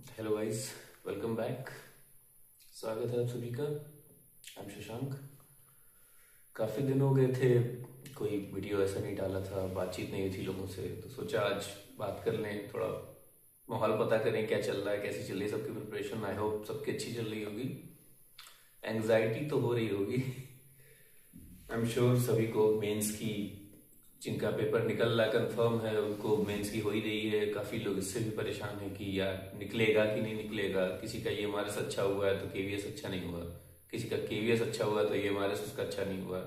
Hello guys, welcome back. स्वागत है आप सभी का। I am Shashank. काफ़ी दिन हो गए थे, कोई वीडियो ऐसा नहीं डाला था, बातचीत नहीं हुई थी लोगों से, तो सोचा आज बात कर लें, थोड़ा माहौल पता करें क्या चल रहा है, कैसी चल रही है सबकी प्रिपरेशन। आई होप सबकी अच्छी चल रही होगी। एंग्जाइटी तो हो रही होगी। आई एम श्योर सभी को मेंस की, जिनका पेपर निकल रहा कंफर्म है उनको मेंस की हो ही रही है। काफी लोग इससे भी परेशान है कि यार निकलेगा कि नहीं निकलेगा। किसी का ईएमआरएस अच्छा हुआ है तो केवीएस अच्छा नहीं हुआ, किसी का केवीएस अच्छा हुआ तो ईएमआरएस उसका अच्छा नहीं हुआ।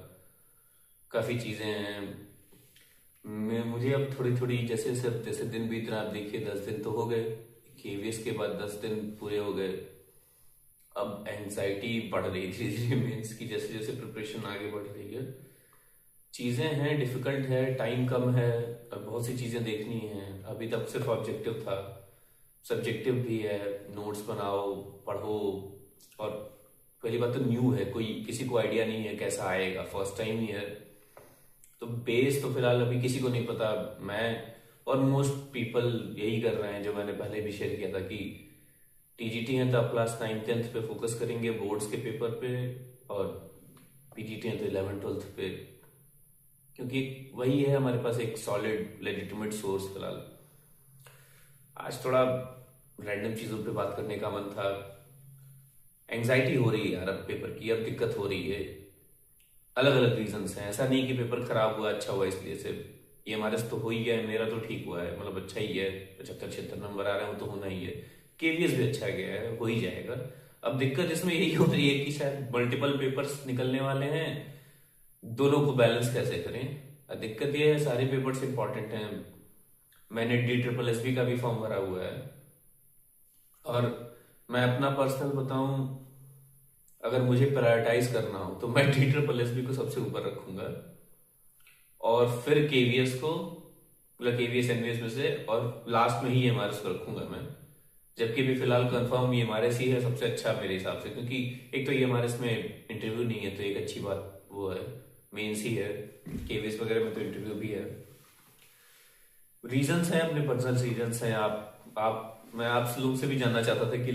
काफी चीजें हैं। मैं मुझे अब थोड़ी थोड़ी जैसे जैसे जैसे दिन बीत रहा, आप देखिए 10 दिन तो हो गए, केवीएस के बाद 10 दिन पूरे हो गए। अब एंग्जाइटी बढ़ रही धीरे धीरे मेंस की, जैसे जैसे प्रिपरेशन आगे बढ़ रही है। चीजें हैं, डिफिकल्ट है, टाइम कम है, अब बहुत सी चीजें देखनी है। अभी तक सिर्फ ऑब्जेक्टिव था, सब्जेक्टिव भी है। नोट्स बनाओ, पढ़ो। और पहली बात तो न्यू है, कोई किसी को आइडिया नहीं है कैसा आएगा, फर्स्ट टाइम ही है। तो बेस तो फिलहाल अभी किसी को नहीं पता। मैं और मोस्ट पीपल यही कर रहे हैं जो मैंने पहले भी शेयर किया था कि टीजीटी है तो आप क्लास 9th 10th पे फोकस करेंगे, बोर्ड्स के पेपर पे। और पीजीटी है तो 11th 12th पे, क्योंकि वही है हमारे पास एक सॉलिड लेजिटिमेट सोर्स फिलहाल। आज थोड़ा रैंडम चीजों पे बात करने का मन था। एंग्जाइटी हो रही है यार, अब पेपर की अब दिक्कत हो रही है। अलग अलग रीजंस हैं, ऐसा नहीं कि पेपर खराब हुआ अच्छा हुआ इसलिए से। ये हमारे से तो हो ही गया है, मेरा तो ठीक हुआ है, मतलब अच्छा ही है। 75 76 नंबर आ रहे हैं, वो तो होना ही है। केवीएस भी अच्छा गया है, हो ही जाएगा। अब दिक्कत इसमें यही हो रही है कि शायद मल्टीपल पेपर्स निकलने वाले हैं, दोनों को बैलेंस कैसे करें। दिक्कत ये है, सारे पेपर्स इंपॉर्टेंट हैं। मैंने DSSS का भी फॉर्म भरा हुआ है। और मैं अपना पर्सनल बताऊं, अगर मुझे प्रायोरिटाइज करना हो तो मैं DSSS को सबसे ऊपर रखूंगा, और फिर केवीएस को, मतलब केवीएस एनवीएस में से, और लास्ट में ही एमआरएस को रखूंगा मैं। जबकि भी फिलहाल कंफर्म ईएमआरएस ही है सबसे अच्छा मेरे हिसाब से, क्योंकि एक तो ईएमआरएस में इंटरव्यू नहीं है तो एक अच्छी बात वो है, मेंस ही है। केवीएस वगैरह में तो इंटरव्यू भी है। रीजंस हैं, अपने पर्सनल रीजंस हैं। आप मैं आप लोग से भी जानना चाहता था कि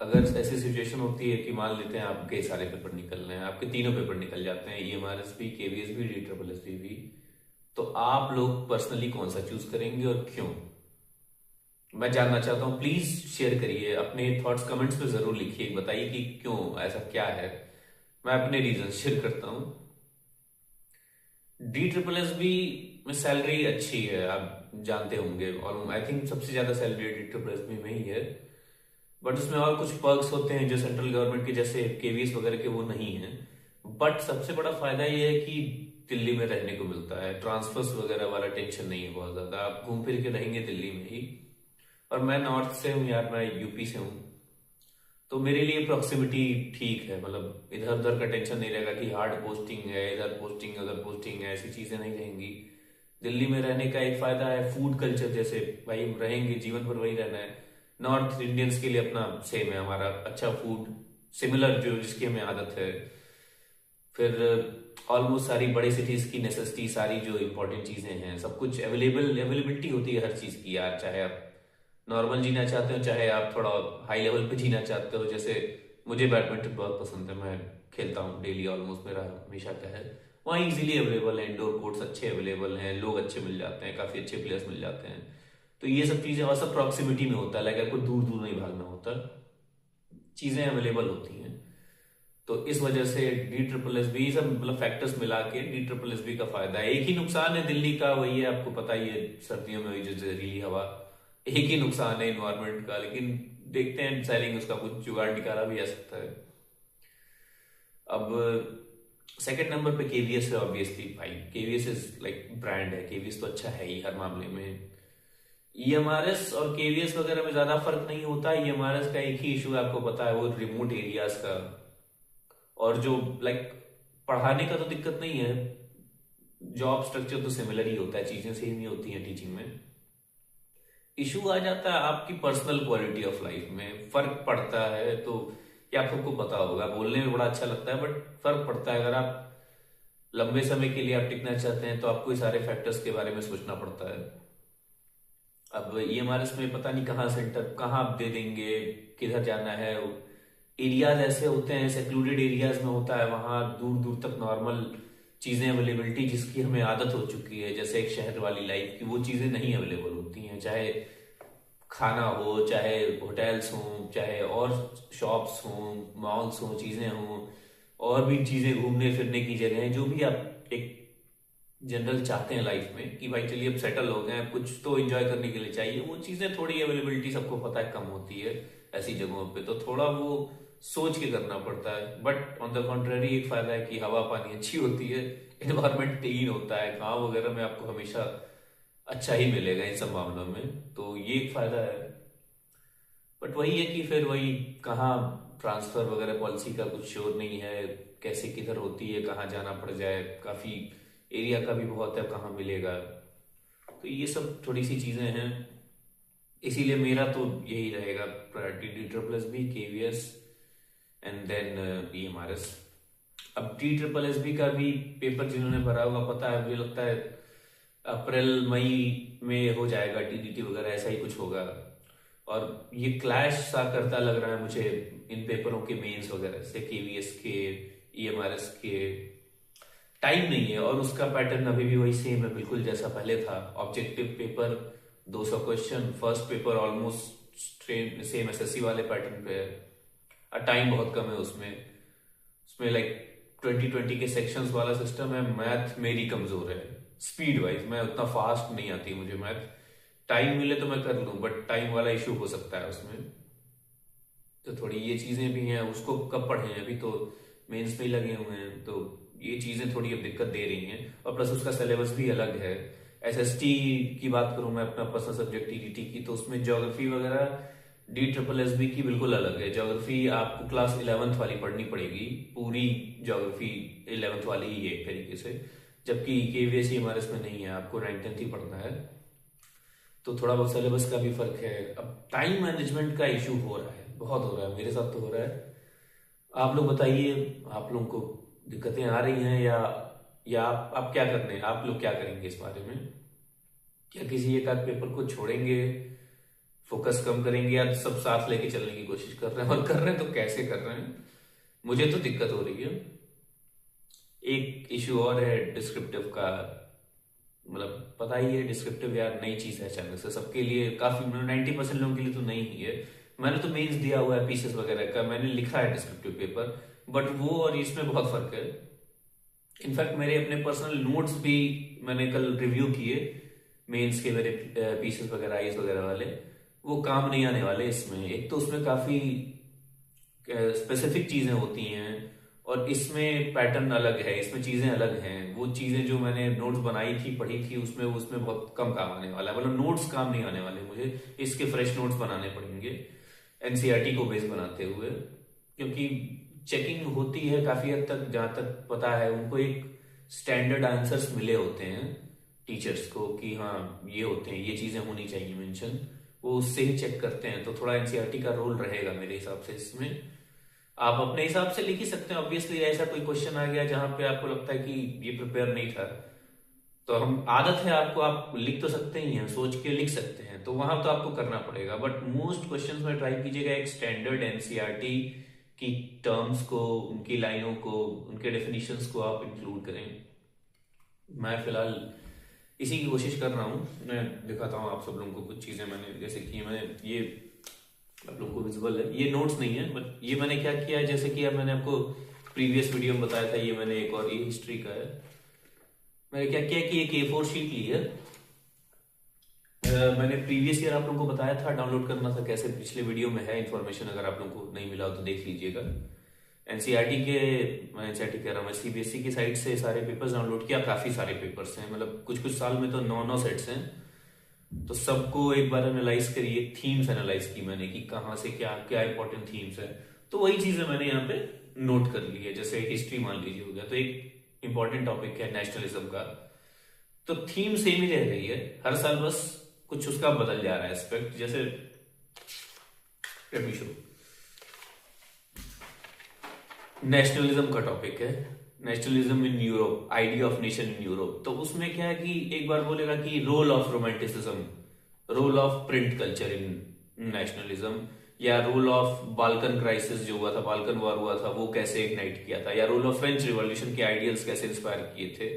अगर ऐसी सिचुएशन होती है कि मान लेते हैं आपके सारे पेपर निकल रहे हैं, आपके तीनों पेपर निकल जाते हैं, ईएमआरएस भी, केवीएस भी, DSSS भी, तो आप लोग पर्सनली कौन सा चूज करेंगे और क्यों? मैं जानना चाहता हूँ। प्लीज शेयर करिए अपने थॉट्स, कमेंट्स में जरूर लिखिए, बताइए कि क्यों, ऐसा क्या है। मैं अपने रीजन शेयर करता हूँ। DSSS में सैलरी अच्छी है, आप जानते होंगे, और आई थिंक सबसे ज्यादा सैलरी DSSS में ही है। बट उसमें और कुछ पर्क्स होते हैं जो सेंट्रल गवर्नमेंट के जैसे केवीएस वगैरह के वो नहीं है। बट सबसे बड़ा फायदा ये है कि दिल्ली में रहने को मिलता है, ट्रांसफर्स वगैरह वाला टेंशन नहीं है बहुत ज्यादा, आप घूम फिर के रहेंगे दिल्ली में ही। और मैं नॉर्थ से हूँ यार, मैं यूपी से हूँ, तो मेरे लिए प्रॉक्सिमिटी ठीक है। मतलब इधर उधर का टेंशन नहीं रहेगा कि हार्ड पोस्टिंग है, इधर पोस्टिंग अगर पोस्टिंग है, ऐसी चीजें नहीं रहेंगी। दिल्ली में रहने का एक फायदा है, फूड कल्चर जैसे, भाई रहेंगे जीवन भर वही रहना है। नॉर्थ इंडियंस के लिए अपना सेम है, हमारा अच्छा फूड सिमिलर जो जिसकी हमें आदत है। फिर ऑलमोस्ट सारी बड़ी सिटीज की नेसेसिटी, सारी जो इंपॉर्टेंट चीजें हैं, सब कुछ अवेलेबिलिटी होती है हर चीज की यार। चाहे आप नॉर्मल जीना चाहते हो, चाहे आप थोड़ा हाई लेवल पे जीना चाहते हो। जैसे मुझे बैडमिंटन बहुत पसंद है, मैं खेलता हूँ डेली ऑलमोस्ट, मेरा हमेशा का है। वहाँ इजीली अवेलेबल है, इंडोर कोर्ट्स अच्छे अवेलेबल हैं, लोग अच्छे मिल जाते हैं, काफी अच्छे प्लेयर्स मिल जाते हैं। तो ये सब चीजें, और सब प्रॉक्सिमिटी में होता है, लाइक आपको दूर दूर नहीं भागना होता, चीजें अवेलेबल होती हैं। तो इस वजह से DSSS सब मतलब फैक्टर्स मिला के DSSS का फायदा है। एक ही नुकसान है दिल्ली का, वही है आपको पता ही है, सर्दियों में हुई जो जहरीली हवा। एक ही नुकसान है इन्वायरमेंट का, लेकिन देखते हैं सेलिंग उसका कुछ जुगाड़ निकाला भी जा सकता है। अब सेकंड नंबर पे केवीएस है, ऑब्वियसली भाई केवीएस इज लाइक ब्रांड है, केवीएस तो अच्छा है ही हर मामले में। ईएमआरएस और केवीएस वगैरह में ज्यादा फर्क नहीं होता। ईएमआरएस का एक ही इशू आपको पता है, वो रिमोट एरियाज का। और जो लाइक पढ़ाने का तो दिक्कत नहीं है, जॉब स्ट्रक्चर तो सिमिलर ही होता है, चीजें सेम ही होती हैं टीचिंग में। इशू आ जाता है आपकी पर्सनल क्वालिटी ऑफ लाइफ में, फर्क पड़ता है। तो ये आप सबको पता होगा, बोलने में बड़ा अच्छा लगता है बट फर्क पड़ता है। अगर आप लंबे समय के लिए आप टिकना चाहते हैं तो आपको ये सारे फैक्टर्स के बारे में सोचना पड़ता है। अब EMRS में पता नहीं कहाँ सेंटर, कहाँ आप दे देंगे, किधर जाना है। एरियाज ऐसे होते हैं, सेक्लूडेड एरियाज में होता है, वहां दूर दूर तक नॉर्मल चीजें अवेलेबिलिटी जिसकी हमें आदत हो चुकी है, जैसे एक शहर वाली लाइफ की, वो चीजें नहीं अवेलेबल होती हैं। चाहे खाना हो, चाहे होटल्स हों, चाहे और शॉप्स हों, मॉल्स हों, चीजें हों, और भी चीजें, घूमने फिरने की जगह, जो भी आप एक जनरल चाहते हैं लाइफ में कि भाई चलिए अब सेटल हो गए हैं, कुछ तो एंजॉय करने के लिए चाहिए, वो चीजें थोड़ी अवेलेबिलिटी सबको पता है कम होती है ऐसी जगहों पे, तो थोड़ा वो सोच के करना पड़ता है। बट ऑन द कॉन्ट्ररी एक फायदा है कि हवा पानी अच्छी होती है, एनवायरमेंट क्लीन होता है, गाँव वगैरह में आपको हमेशा अच्छा ही मिलेगा इन सब मामलों में, तो ये एक फायदा है। बट वही है कि फिर वही, कहाँ ट्रांसफर वगैरह पॉलिसी का कुछ श्योर नहीं है, कैसे किधर होती है, कहाँ जाना पड़ जाए, काफी एरिया का भी बहुत है, कहाँ मिलेगा, तो ये सब थोड़ी सी चीजें हैं। इसीलिए मेरा तो यही रहेगा priority, DSSB, KVS and then EMRS। अब DSSB का भी पेपर जिन्होंने भरा होगा पता है, मुझे लगता है अप्रैल मई में हो जाएगा, TDT वगैरह ऐसा ही कुछ होगा। और ये क्लैश सा करता लग रहा है मुझे इन पेपरों के मेंस वगैरह से, KVS के, EMRS के। टाइम नहीं है, और उसका पैटर्न अभी भी वही सेम है बिल्कुल जैसा पहले था। Objective paper 200 question, first paper almost same SSC वाले पैटर्न पे है, और टाइम बहुत कम है उसमें। उसमें लाइक 2020 के सेक्शंस वाला सिस्टम है। मैथ मेरी कमजोर है, स्पीड वाइज मैं उतना फास्ट नहीं आती मुझे मैथ। टाइम मिले तो मैं कर लूं, बट टाइम वाला इशू हो सकता है उसमें, तो थोड़ी ये चीजें भी हैं। उसको कब पढ़े, अभी तो मेंस में ही लगे हुए हैं, तो ये चीजें थोड़ी अब दिक्कत दे रही हैं। और प्लस उसका सिलेबस भी अलग है। SST की बात करूं मैं, अपना पर्सनल सब्जेक्ट TDT की, तो उसमें ज्योग्राफी वगैरह DSSB की बिल्कुल अलग है। ज्योग्राफी आपको क्लास 11th वाली पढ़नी पड़ेगी, पूरी ज्योग्राफी 11th वाली ही है एक तरीके से, जबकि KVS EMRS में नहीं है, आपको 9th 10th ही पढ़ना है। तो थोड़ा बहुत सिलेबस का भी फर्क है। अब टाइम मैनेजमेंट का इशू हो रहा है, बहुत हो रहा है, मेरे साथ तो हो रहा है। आप लोग बताइए, आप लोगों को दिक्कतें आ रही हैं, या आप क्या कर रहे हैं, आप लोग क्या करेंगे इस बारे में? क्या किसी एक आध पेपर को छोड़ेंगे, फोकस कम करेंगे, या सब साथ लेके चलने की कोशिश कर रहे हैं? और कर रहे हैं तो कैसे कर रहे हैं? मुझे तो दिक्कत हो रही है। एक इशू और है डिस्क्रिप्टिव का, मतलब पता ही है डिस्क्रिप्टिव यार नई चीज है अचानक से सबके लिए, काफी 90% लोगों के लिए तो नई ही है। मैंने तो मेंस दिया हुआ है पीसेस वगैरह का, मैंने लिखा है डिस्क्रिप्टिव पेपर, बट वो और इसमें बहुत फर्क है। इनफैक्ट मेरे अपने पर्सनल नोट्स भी मैंने कल रिव्यू किए, मेंस के मेरे पीसेस वगैरह, आईएएस वगैरह वाले, वो काम नहीं आने वाले इसमें। एक तो उसमें काफी स्पेसिफिक चीजें होती हैं, और इसमें पैटर्न अलग है, इसमें चीजें अलग हैं। वो चीजें जो मैंने नोट्स बनाई थी, पढ़ी थी, उसमें बहुत कम काम आने वाला है, मतलब नोट्स काम नहीं आने वाले मुझे, इसके फ्रेश नोट्स बनाने पड़ेंगे NCERT को बेस बनाते हुए, क्योंकि चेकिंग होती है काफी हद तक, जहां तक पता है उनको एक स्टैंडर्ड आंसर्स मिले होते हैं टीचर्स को कि हाँ ये होते हैं, ये चीजें होनी चाहिए मेंशन, वो उससे ही चेक करते हैं। तो थोड़ा NCERT का रोल रहेगा मेरे हिसाब से इसमें। आप अपने हिसाब से लिख ही सकते हैं, ऑब्वियसली ऐसा कोई क्वेश्चन आ गया जहां पे आपको लगता है कि ये प्रिपेयर नहीं था, तो हम आदत है आपको, आप लिख तो सकते ही हैं, सोच के लिख सकते हैं, तो वहां तो आपको करना पड़ेगा। बट मोस्ट क्वेश्चंस में ट्राई कीजिएगा एक स्टैंडर्ड NCERT की टर्म्स को, उनकी लाइनों को, उनके डेफिनेशंस को आप इंक्लूड करें। मैं फिलहाल इसी की कोशिश कर रहा हूँ। मैं दिखाता हूँ आप सब लोगों को कुछ चीजें मैंने जैसे की, मैंने ये आप लोगों को विजुअल है, ये नोट्स नहीं है, बट ये मैंने क्या किया है, जैसे कि अब मैंने आपको प्रीवियस वीडियो में बताया था, ये मैंने एक और ये हिस्ट्री का है, मैंने क्या किया कि एक A4 शीट ली है। मैंने प्रीवियस ईयर आप लोगों को बताया था डाउनलोड करना था कैसे, पिछले वीडियो में है इन्फॉर्मेशन, अगर आप लोगों को नहीं मिला हो तो देख लीजिएगा। NCERT के, मैं NCERT कह रहा हूँ, मैं CBSE की साइट से सारे पेपर्स डाउनलोड किया, काफी सारे पेपर्स हैं, मतलब कुछ कुछ साल में तो 9 सेट्स हैं। तो सबको एक बार एनालाइज करिए, थीम्स एनालाइज की मैंने कि कहाँ से क्या क्या इंपॉर्टेंट थीम्स है, तो वही चीजें मैंने यहाँ पे नोट कर ली है। जैसे हिस्ट्री मान लीजिए हो गया, तो एक इंपॉर्टेंट टॉपिक है नेशनलिज्म का, तो थीम सेम ही रह रही है हर साल, बस कुछ उसका बदल जा रहा है एस्पेक्ट। जैसे नेशनलिज्म का टॉपिक है, nationalism in Europe, idea of nation in Europe, तो उसमें क्या है कि एक बार बोलेगा कि role of romanticism role of print culture in nationalism, या रोल ऑफ बाल्कन क्राइसिस जो हुआ था, बाल्कन वॉर हुआ था, वो कैसे इग्नाइट किया था, या रोल ऑफ फ्रेंच रिवॉल्यूशन के आइडियल्स कैसे इंस्पायर किए थे।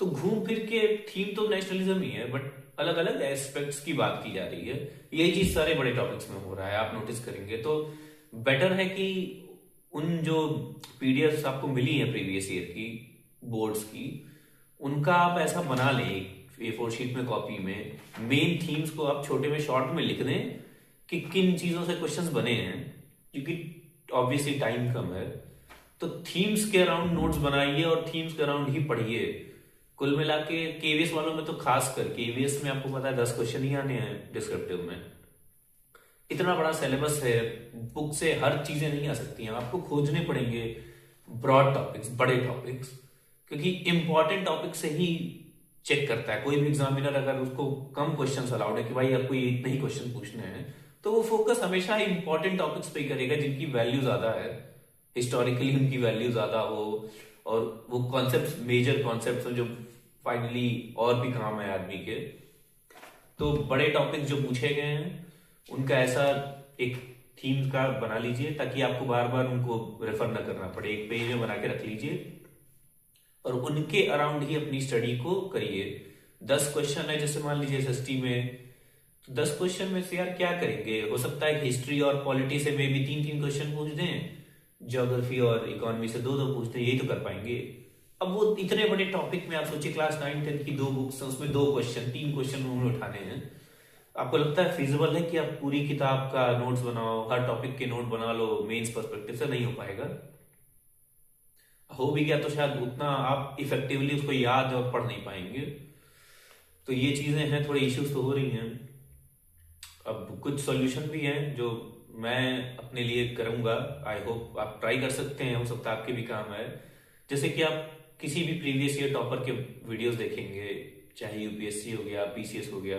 तो घूम फिर के थीम तो नेशनलिज्म ही है, बट अलग अलग एस्पेक्ट्स की बात की जा रही है। यही चीज सारे बड़े टॉपिक्स में हो रहा है, आप नोटिस करेंगे। तो बेटर है कि उन जो पीडीएफ आपको मिली है प्रीवियस ईयर की बोर्ड्स की, उनका आप ऐसा बना लें A4 शीट में, कॉपी में, मेन थीम्स को आप छोटे में शॉर्ट में लिख दें कि किन चीजों से क्वेश्चंस बने हैं, क्योंकि ऑब्वियसली टाइम कम है। तो थीम्स के अराउंड नोट्स बनाइए और थीम्स के अराउंड ही पढ़िए। कुल मिला के केवीएस वालों में तो खास कर, केवीएस में आपको पता है 10 क्वेश्चन ही आने हैं डिस्क्रिप्टिव में। इतना बड़ा सिलेबस है, बुक से हर चीजें नहीं आ सकती हैं, आपको खोजने पड़ेंगे ब्रॉड टॉपिक्स, बड़े टॉपिक्स, क्योंकि इंपॉर्टेंट टॉपिक से ही चेक करता है कोई भी एग्जामिनर। अगर उसको कम क्वेश्चन अलाउड है कि भाई आपको ये इतने ही क्वेश्चन पूछने हैं, तो वो फोकस हमेशा इंपॉर्टेंट टॉपिक्स पे करेगा जिनकी वैल्यू ज्यादा है, हिस्टोरिकली उनकी वैल्यू ज्यादा हो, और वो कॉन्सेप्ट, मेजर कॉन्सेप्ट जो फाइनली और भी काम है आदमी के। तो बड़े टॉपिक जो पूछे गए हैं उनका ऐसा एक थीम का बना लीजिए, ताकि आपको बार बार उनको रेफर ना करना पड़े। एक पेज में बना के रख लीजिए और उनके अराउंड ही अपनी स्टडी को करिए। 10 क्वेश्चन है जैसे मान लीजिए एसएसटी में, तो 10 क्वेश्चन में से यार क्या करेंगे? हो सकता है हिस्ट्री और पॉलिटी से में भी 3-3 क्वेश्चन पूछ दें, ज्योग्राफी और इकोनॉमी से 2-2 पूछ दें, यही तो कर पाएंगे। अब वो इतने बड़े टॉपिक में आप सोचिए, क्लास 9-10 की 2 बुक्स हैं, उसमें 2 क्वेश्चन, 3 क्वेश्चन उन्होंने उठाने हैं। आपको लगता है फिजिबल है कि आप पूरी किताब का नोट्स बनाओ, हर टॉपिक के नोट बना लो? मेंस पर्सपेक्टिव से नहीं हो पाएगा। हो भी गया तो शायद उतना आप इफेक्टिवली उसको याद और पढ़ नहीं पाएंगे। तो ये चीजें हैं, थोड़ी इश्यूज तो हो रही हैं। अब कुछ सॉल्यूशन भी हैं जो मैं अपने लिए करूंगा, आई होप आप ट्राई कर सकते हैं, हो सकता है आपके भी काम है। जैसे कि आप किसी भी प्रीवियस ईयर टॉपर के वीडियोस देखेंगे, चाहे यूपीएससी हो गया, पीसीएस हो गया,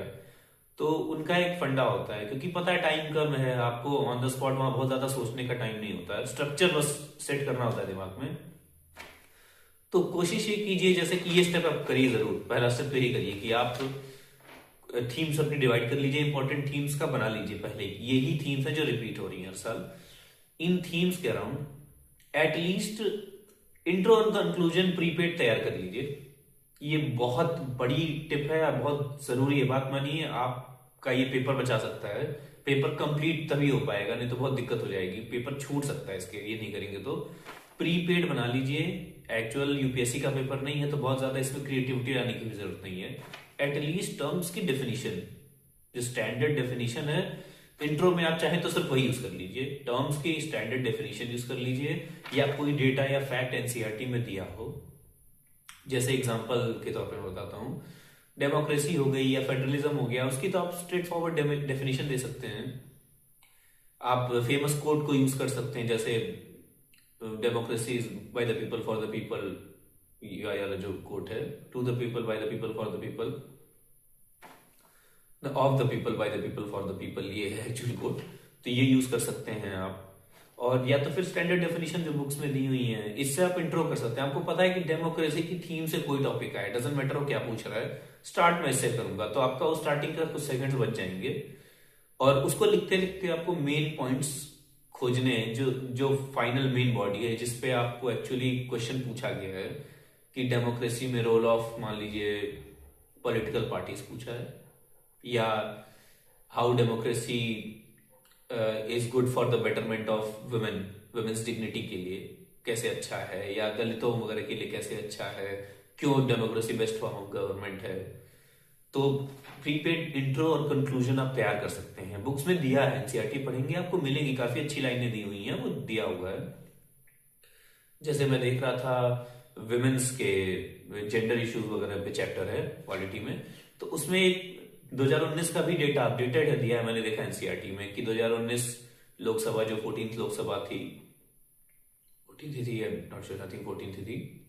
तो उनका एक फंडा होता है, क्योंकि पता है टाइम कम है, आपको ऑन द स्पॉट वहां बहुत ज्यादा सोचने का टाइम नहीं होता है, स्ट्रक्चर बस सेट करना होता है दिमाग में। तो कोशिश ये कीजिए, जैसे कि ये स्टेप आप करिए जरूर, पहला स्टेप तो यही करिए कि आप थीम्स अपनी डिवाइड कर लीजिए, इंपॉर्टेंट थीम्स का बना लीजिए पहले। यही थीम्स है जो रिपीट हो रही हैं हर साल। इन थीम्स के अराउंड एटलीस्ट इंट्रो और कंक्लूजन प्रीपेड तैयार कर लीजिए। ये बहुत बड़ी टिप है, बहुत जरूरी है, बात मानिए, आपका ये पेपर बचा सकता है। पेपर कंप्लीट तभी हो पाएगा, नहीं तो बहुत दिक्कत हो जाएगी, पेपर छूट सकता है इसके, ये नहीं करेंगे तो। प्रीपेड बना लीजिए। एक्चुअल यूपीएससी का पेपर नहीं है तो बहुत ज्यादा इसमें क्रिएटिविटी लाने की भी जरूरत नहीं है। एटलीस्ट टर्म्स की डेफिनेशन, जो स्टैंडर्ड डेफिनेशन है, इंट्रो में आप चाहें तो सिर्फ वही यूज कर लीजिए, टर्म्स की स्टैंडर्ड डेफिनेशन यूज कर लीजिए, या कोई डेटा या फैक्ट एनसीईआरटी में दिया हो। जैसे एग्जांपल के तौर पे मैं बताता हूँ, डेमोक्रेसी हो गई या फेडरलिज्म हो गया, उसकी तो आप स्ट्रेट फॉरवर्ड डेफिनेशन दे सकते हैं। आप फेमस कोट को यूज कर सकते हैं, जैसे democracy is by the people for the people, या जो कोट है, to the people by the people for the people, of the people by the people for the people, ये है एक्चुअल कोट। तो ये यूज कर सकते हैं आप। और या तो फिर स्टैंडर्ड डेफिनेशन जो बुक्स में दी हुई है, इससे आप इंट्रो कर सकते हैं। आपको पता है कि डेमोक्रेसी की थीम से कोई टॉपिक आए, डजंट मैटर हो क्या पूछ रहा है, स्टार्ट में इससे करूंगा, तो आपका उस स्टार्टिंग का कुछ सेकंड्स बच जाएंगे। और उसको लिखते लिखते आपको मेन पॉइंट्स खोजने हैं, जो जो फाइनल मेन बॉडी है, जिसपे आपको एक्चुअली क्वेश्चन पूछा गया है कि डेमोक्रेसी में रोल ऑफ, मान लीजिए, पॉलिटिकल पार्टीज पूछा है, या how democracy is good for the betterment of women, women's dignity के लिए कैसे अच्छा है, या दलितों वगैरह के लिए कैसे अच्छा है, क्यों democracy best form of government है। तो प्रीपेड इंट्रो और कंक्लूजन आप तैयार कर सकते हैं, बुक्स में दिया है, एनसीईआरटी पढ़ेंगे आपको मिलेंगी, काफी अच्छी लाइनें दी हुई हैं, वो दिया हुआ है। जैसे मैं देख रहा था विमेन्स के जेंडर इश्यूज वगैरह पे चैप्टर है पॉलिटी में, तो उसमें एक 2019 का भी डेटा अपडेटेड है, दिया है मैंने देखा एनसीईआरटी में, कि 2019 लोकसभा जो 14th लोकसभा थी, 14th थी, not sure, I think 14th थी,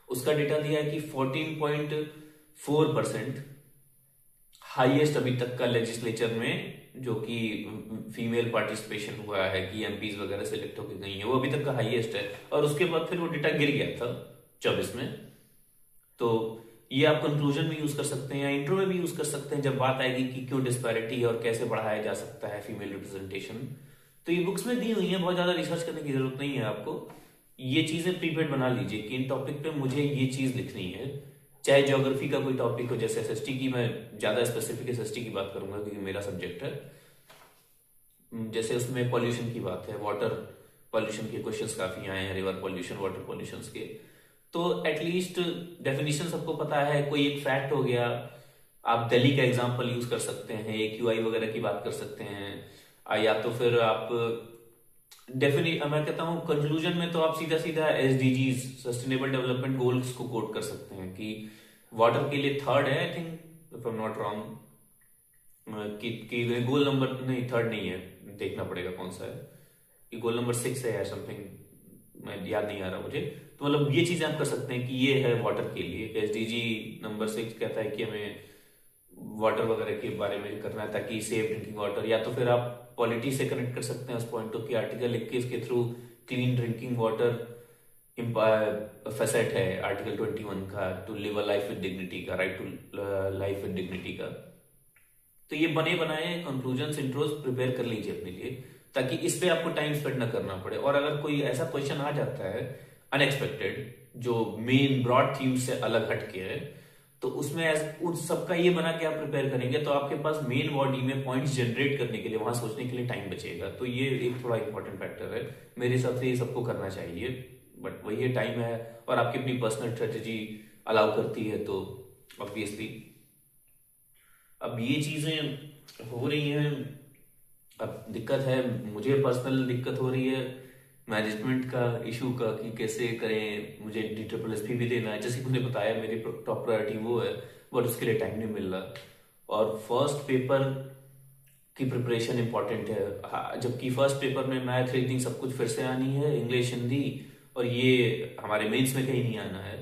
उसका डेटा दिया है कि 14.4% हाईएस्ट अभी तक का लेजिस्लेचर में जो कि फीमेल पार्टिसिपेशन हुआ है, कि एमपीज वगैरह सिलेक्ट होकर गई है, वो अभी तक का हाईएस्ट है। और उसके बाद फिर वो डेटा गिर गया था 24 में। तो ये आप कंक्लूजन में यूज कर सकते हैं या इंट्रो में भी यूज कर सकते हैं जब बात आएगी कि क्यों डिस्पैरिटी है और कैसे बढ़ाया जा सकता है फीमेल रिप्रेजेंटेशन। तो ये बुक्स में दी हुई है, बहुत ज्यादा रिसर्च करने की जरूरत नहीं है आपको। ये चीजें प्रीपेड बना लीजिए कि इन टॉपिक पे मुझे ये चीज लिखनी है। चाहे ज्योग्राफी का कोई टॉपिक हो, जैसे एसएसटी की, मैं ज्यादा स्पेसिफिक एसएसटी की बात करूंगा क्योंकि मेरा सब्जेक्ट है। जैसे उसमें पॉल्यूशन की बात है, वाटर पॉल्यूशन के क्वेश्चंस काफी आए हैं, रिवर पॉल्यूशन, वाटर पॉल्यूशन के। तो एटलीस्ट डेफिनेशन सबको पता है, कोई एक फैक्ट हो गया। आप दिल्ली का एग्जांपल यूज कर सकते हैं, AQI वगैरह की बात कर सकते हैं। या तो फिर आप मैं कहता हूँ कंक्लूजन में तो आप सीधा सीधा SDGs, सस्टेनेबल डेवलपमेंट गोल्स को कोट कर सकते हैं कि वाटर के लिए थर्ड है, I think, if I am not wrong, कि गोल नंबर नहीं, थर्ड नहीं है, देखना पड़ेगा कौन सा है, कि गोल नंबर 6 है या समथिंग, मैं याद नहीं आ रहा मुझे। तो मतलब ये चीजें आप कर सकते हैं कि ये है वाटर के लिए। SDG नंबर 6 कहता है कि हमें वाटर वगैरह के बारे में करना है ताकि सेफ ड्रिंकिंग वाटर। या तो फिर आप पॉलिटी से कनेक्ट कर सकते हैं उस पॉइंट ऑफ, की आर्टिकल 21 के through clean drinking water facet है आर्टिकल 21 का, to live a life with dignity का, right to life with dignity का। तो ये बने बनाए कंक्लूजन इंट्रोज प्रिपेयर कर लीजिए अपने लिए, ताकि इस पे आपको टाइम स्पेंड ना करना पड़े। और अगर कोई ऐसा क्वेश्चन आ जाता है अनएक्सपेक्टेड, जो मेन ब्रॉड थीम से अलग हटके है, तो उसमें उन सबका ये बना के आप प्रिपेयर करेंगे तो आपके पास मेन बॉडी में पॉइंट्स जनरेट करने के लिए, वहां सोचने के लिए टाइम बचेगा। तो ये एक थोड़ा इंपॉर्टेंट फैक्टर है मेरे हिसाब से, ये सबको करना चाहिए। बट वही टाइम है और आपकी अपनी पर्सनल स्ट्रेटेजी अलाउ करती है तो ऑब्वियसली। अब ये चीजें हो रही हैं, अब दिक्कत है, मुझे पर्सनल दिक्कत हो रही है मैनेजमेंट का इशू का, कि कैसे करें। मुझे DSSP भी देना है, जैसे कि मैंने बताया मेरी टॉप प्रायोरिटी वो है, बट उसके लिए टाइम नहीं मिल रहा। और फर्स्ट पेपर की प्रिपरेशन इंपॉर्टेंट है। जबकि फर्स्ट पेपर में मैथ, रीजनिंग सब कुछ फिर से आनी है, इंग्लिश, हिंदी, और ये हमारे मेंस में कहीं नहीं आना है।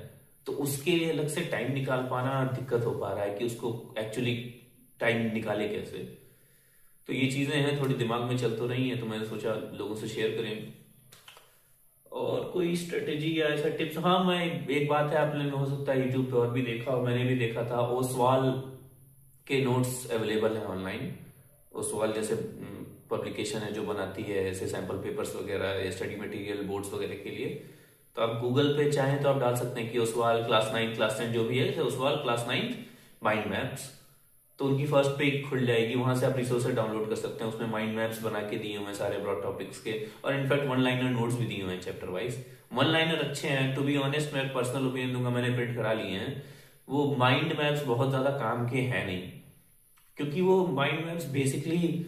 तो उसके लिए अलग से टाइम निकाल पाना दिक्कत हो पा रहा है कि उसको एक्चुअली टाइम निकाले कैसे। तो ये चीजें हैं, थोड़ी दिमाग में चल तो रही हैं, तो मैंने सोचा लोगों से शेयर करें। और कोई स्ट्रेटेजी या ऐसा टिप्स, हाँ, मैं एक बात है, आपने हो सकता है यूट्यूब पे और भी देखा और मैंने भी देखा था, ओसवाल के नोट्स अवेलेबल हैं ऑनलाइन। ओसवाल जैसे पब्लिकेशन है जो बनाती है ऐसे सैंपल पेपर्स वगैरह या स्टडी मटेरियल बोर्ड्स वगैरह के लिए। तो आप गूगल पे चाहें तो आप डाल सकते हैं कि ओसवाल क्लास 9, क्लास 10 जो भी है, ओसवाल क्लास 9 माइंड मैप्स। तो उनकी फर्स्ट पेज खुल जाएगी, वहां से आप रिसोर्सेज डाउनलोड कर सकते हैं। उसमें माइंड मैप्स बना के दिए हुए हैं सारे ब्रॉड टॉपिक्स के, और इनफैक्ट वन लाइनर नोट्स भी दिए हुए हैं चैप्टर वाइज। वन लाइनर अच्छे हैं, टू बी ऑनेस्ट, मैं पर्सनल ओपिनियन दूंगा, मैंने प्रिंट करा लिए हैं। वो माइंड मैप्स बहुत ज्यादा काम के हैं नहीं, क्योंकि वो माइंड मैप्स बेसिकली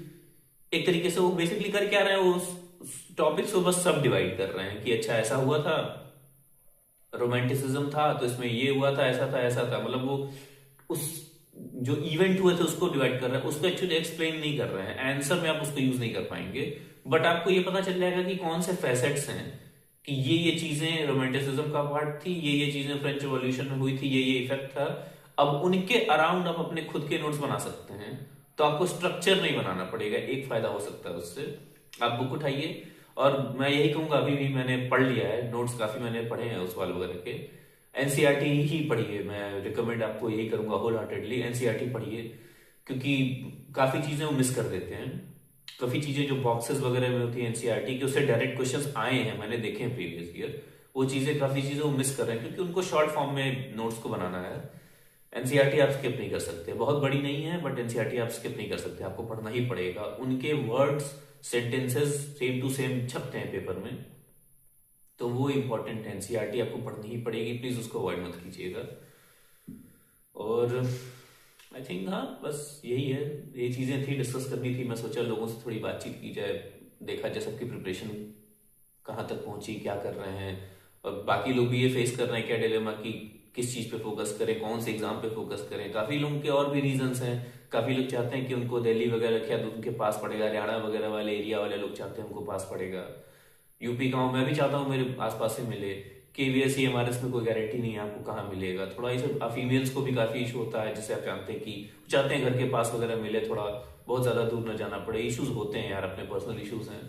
एक तरीके से वो बेसिकली कर क्या रहे हैं, वो टॉपिक्स को बस सब डिवाइड कर रहे हैं कि अच्छा ऐसा हुआ था, रोमांटिसिज्म था तो इसमें ये हुआ था, ऐसा था, ऐसा था। मतलब वो उस जो इवेंट हुए थे उसको डिवाइड कर रहे हैं, उसको एक्चुअली एक्सप्लेन नहीं कर रहे हैं। आंसर में आप उसको यूज नहीं कर पाएंगे, बट आपको ये पता चल जाएगा कि कौन से फैसेट्स हैं, कि ये चीजें रोमांटिसिज्म का पार्ट थी, ये चीजें फ्रेंच रिवॉल्यूशन में हुई थी, ये इफेक्ट था। अब उनके अराउंड आप अपने खुद के नोट्स बना सकते हैं, तो आपको स्ट्रक्चर नहीं बनाना पड़ेगा। एक फायदा हो सकता है उससे, आप बुक उठाइए। और मैं यही कहूंगा, अभी भी मैंने पढ़ लिया है नोट्स, काफी मैंने पढ़े हैं उस वाले वगैरह के। एनसीईआरटी ही पढ़िए, मैं रिकमेंड आपको यही करूंगा होल हार्टेडली, एनसीईआरटी पढ़िए, क्योंकि काफी चीजें वो मिस कर देते हैं। काफी चीजें जो बॉक्सेस वगैरह में होती है एनसीईआरटी के, उससे डायरेक्ट क्वेश्चंस आए हैं, मैंने देखे हैं प्रीवियस ईयर। वो चीजें, काफी चीजें वो मिस कर रहे हैं, क्योंकि उनको शॉर्ट फॉर्म में नोट्स को बनाना है। एनसीईआरटी आप स्किप नहीं कर सकते, बहुत बड़ी नहीं है, बट एनसीईआरटी आप स्किप नहीं कर सकते, आपको पढ़ना ही पड़ेगा। उनके words, sentences same to same छपते हैं पेपर में, तो वो इंपॉर्टेंट है। एनसीईआरटी आपको पढ़नी ही पड़ेगी, प्लीज उसको अवॉइड मत कीजिएगा। और आई थिंक हाँ, बस यही है, ये चीजें थी, डिस्कस करनी थी। मैं सोचा लोगों से थोड़ी बातचीत की जाए, देखा जाए सबकी प्रिपरेशन कहाँ तक पहुंची, क्या कर रहे हैं, और बाकी लोग भी ये फेस कर रहे हैं क्या डिलेमा, कि किस चीज पे फोकस करें, कौन से एग्जाम पे फोकस करें। काफी लोगों के और भी रीजंस हैं, काफी लोग चाहते हैं कि उनको दिल्ली वगैरह क्या उनके पास पड़ेगा, हरियाणा वगैरह वाले एरिया वाले लोग चाहते हैं उनको पास पड़ेगा। यूपी का हूँ, मैं भी चाहता हूँ मेरे आसपास से मिले। KVS MRS में कोई गारंटी नहीं है आपको कहाँ मिलेगा। थोड़ा इसे फीमेल्स को भी काफी इशू होता है, जैसे आप जानते हैं कि चाहते हैं घर के पास वगैरह मिले, थोड़ा बहुत ज्यादा दूर न जाना पड़े। इश्यूज होते हैं यार, अपने पर्सनल इश्यूज हैं।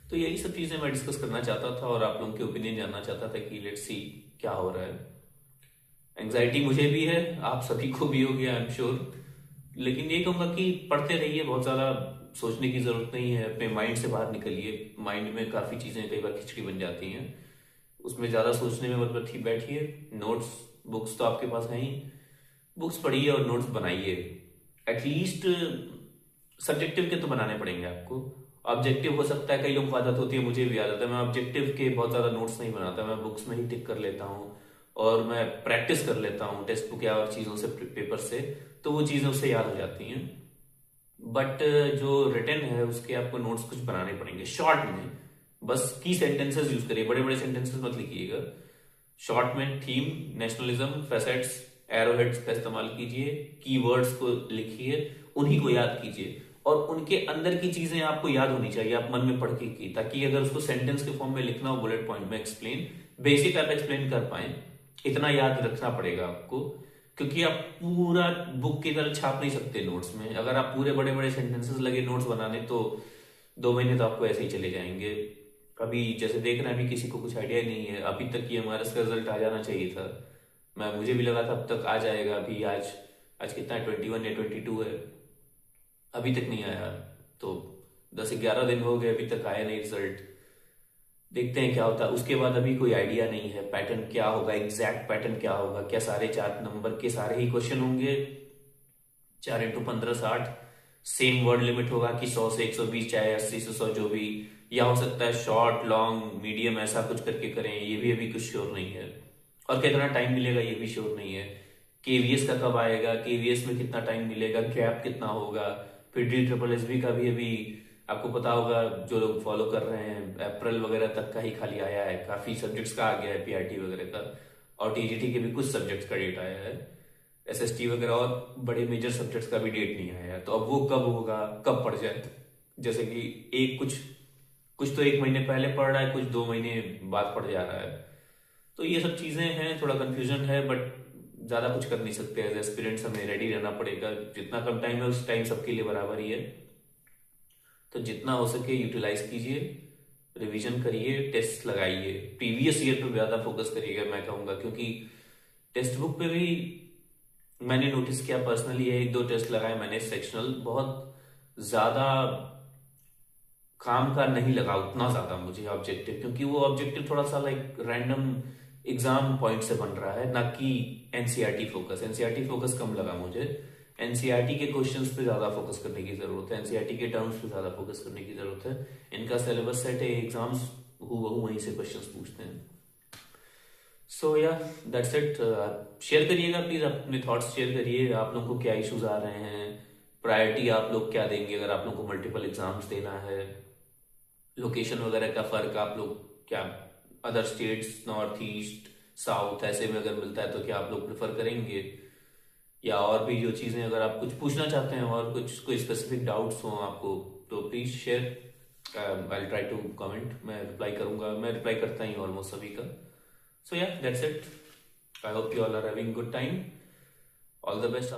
तो यही सब चीजें मैं डिस्कस करना चाहता था और आप लोगों के ओपिनियन जानना चाहता था कि लेट्स सी क्या हो रहा है। एंजाइटी मुझे भी है, आप सभी को भी होगी आई एम श्योर। लेकिन ये कहूंगा कि पढ़ते रहिए, बहुत ज्यादा सोचने की जरूरत नहीं है, अपने माइंड से बाहर निकलिए। माइंड में काफी चीजें कई बार खिचड़ी बन जाती हैं, उसमें ज्यादा सोचने में मतलब ठीक बैठिए। नोट्स बुक्स तो आपके पास हैं ही, बुक्स पढ़िए और नोट्स बनाइए। एटलीस्ट सब्जेक्टिव के तो बनाने पड़ेंगे आपको। ऑब्जेक्टिव हो सकता है, कई लोगों को आदत होती है, मुझे भी आदत है, मैं ऑब्जेक्टिव के बहुत ज्यादा नोट्स नहीं बनाता, मैं बुक्स में ही टिक कर लेता हूँ और मैं प्रैक्टिस कर लेता हूँ टेक्स्ट बुक या और चीजों से, पेपर से, तो वो चीजें उससे याद हो जाती हैं। बट जो रिटर्न है उसके आपको नोट्स कुछ बनाने पड़ेंगे शॉर्ट में। बस की सेंटेंसेस यूज करिए, बड़े बड़े सेंटेंसेस मत लिखिएगा। शॉर्ट में थीम, नेशनलिज्म, फैसेट्स, एरोहेड्स का इस्तेमाल कीजिए, कीवर्ड्स को लिखिए, उन्हीं को याद कीजिए और उनके अंदर की चीजें आपको याद होनी चाहिए, आप मन में पढ़ के की, ताकि अगर उसको सेंटेंस के फॉर्म में लिखना हो, बुलेट पॉइंट में एक्सप्लेन, बेसिक आप एक्सप्लेन कर पाए, इतना याद रखना पड़ेगा आपको। क्योंकि आप पूरा बुक की तरह छाप नहीं सकते नोट्स में। अगर आप पूरे बड़े बड़े सेंटेंसेस लगे नोट्स बनाने तो 2 महीने तो आपको ऐसे ही चले जाएंगे। अभी जैसे देख रहे हैं, अभी किसी को कुछ आइडिया नहीं है, अभी तक ये हमारा इसका रिजल्ट आ जाना चाहिए था। मुझे भी लगा था अब तक आ जाएगा, अभी आज आज कितना है, 21 या 22 है, अभी तक नहीं आया। तो 10-11 दिन हो गए, अभी तक आया नहीं रिजल्ट। देखते हैं क्या होता है उसके बाद। अभी कोई आइडिया नहीं है पैटर्न क्या होगा, एग्जैक्ट पैटर्न क्या होगा, क्या सारे 4 नंबर के सारे ही क्वेश्चन होंगे, 4 × 15 = 60, सेम वर्ड लिमिट होगा कि 100 से 120, चाहे 80 से 100 जो भी, या हो सकता है शॉर्ट लॉन्ग मीडियम ऐसा कुछ करके करें, ये भी अभी कुछ श्योर नहीं है। और कितना टाइम मिलेगा ये भी श्योर नहीं है। केवीएस का कब आएगा, केवीएस में कितना टाइम मिलेगा, गैप कितना होगा। फिर DSSS का भी अभी आपको पता होगा, जो लोग फॉलो कर रहे हैं, अप्रैल वगैरह तक का ही खाली आया है, काफी सब्जेक्ट्स का आ गया है, PRT वगैरह का, और TGT के भी कुछ सब्जेक्ट्स का डेट आया है, SST वगैरह और बड़े मेजर सब्जेक्ट्स का भी डेट नहीं आया है। तो अब वो कब होगा, कब पड़ जाए, जैसे कि एक कुछ कुछ तो 1 महीने पहले पड़ रहा है, कुछ 2 महीने बाद पड़ जा रहा है। तो ये सब चीजें हैं, थोड़ा कंफ्यूजन है, बट ज्यादा कुछ कर नहीं सकते। एज एस्पिरेंट्स हमें रेडी रहना पड़ेगा, जितना कम टाइम है उस टाइम सबके लिए बराबर ही है। तो जितना हो सके यूटिलाइज कीजिए, रिवीजन करिए, टेस्ट लगाइए, प्रीवियस ईयर पे ज्यादा फोकस करिएगा मैं कहूंगा, क्योंकि टेक्स्ट बुक पे भी मैंने नोटिस किया पर्सनली, 1-2 टेस्ट लगाए मैंने सेक्शनल, बहुत ज्यादा काम का नहीं लगा उतना ज्यादा मुझे ऑब्जेक्टिव, क्योंकि वो ऑब्जेक्टिव थोड़ा सा लाइक रैंडम एग्जाम पॉइंट से बन रहा है, ना कि एनसीईआरटी फोकस। एनसीईआरटी फोकस कम लगा मुझे, एनसीईआरटी के क्वेश्चंस पे ज्यादा फोकस करने की जरूरत है, एनसीईआरटी के टर्म्स पे ज्यादा फोकस करने की जरूरत है। इनका सिलेबस सेट है, एग्जाम्स हूबहू वहीं से क्वेश्चंस पूछते हैं। सो या दैट्स इट। शेयर करिएगा प्लीज, अपने थॉट्स शेयर करिए, आप लोगों को क्या इश्यूज आ रहे हैं, प्रायोरिटी आप लोग क्या देंगे अगर आप लोग को मल्टीपल एग्जाम्स देना है, लोकेशन वगैरह का फर्क आप लोग क्या, other states, north east, south ऐसे में अगर मिलता है तो क्या आप लोग प्रेफर करेंगे, या और भी जो चीजें अगर आप कुछ पूछना चाहते हैं और कुछ कोई स्पेसिफिक डाउट्स हो आपको, तो please share. I try to comment, मैं रिप्लाई करूंगा, मैं रिप्लाई करता ही ऑलमोस्ट सभी का। So yeah that's it, I hope you all are having good time, all the best.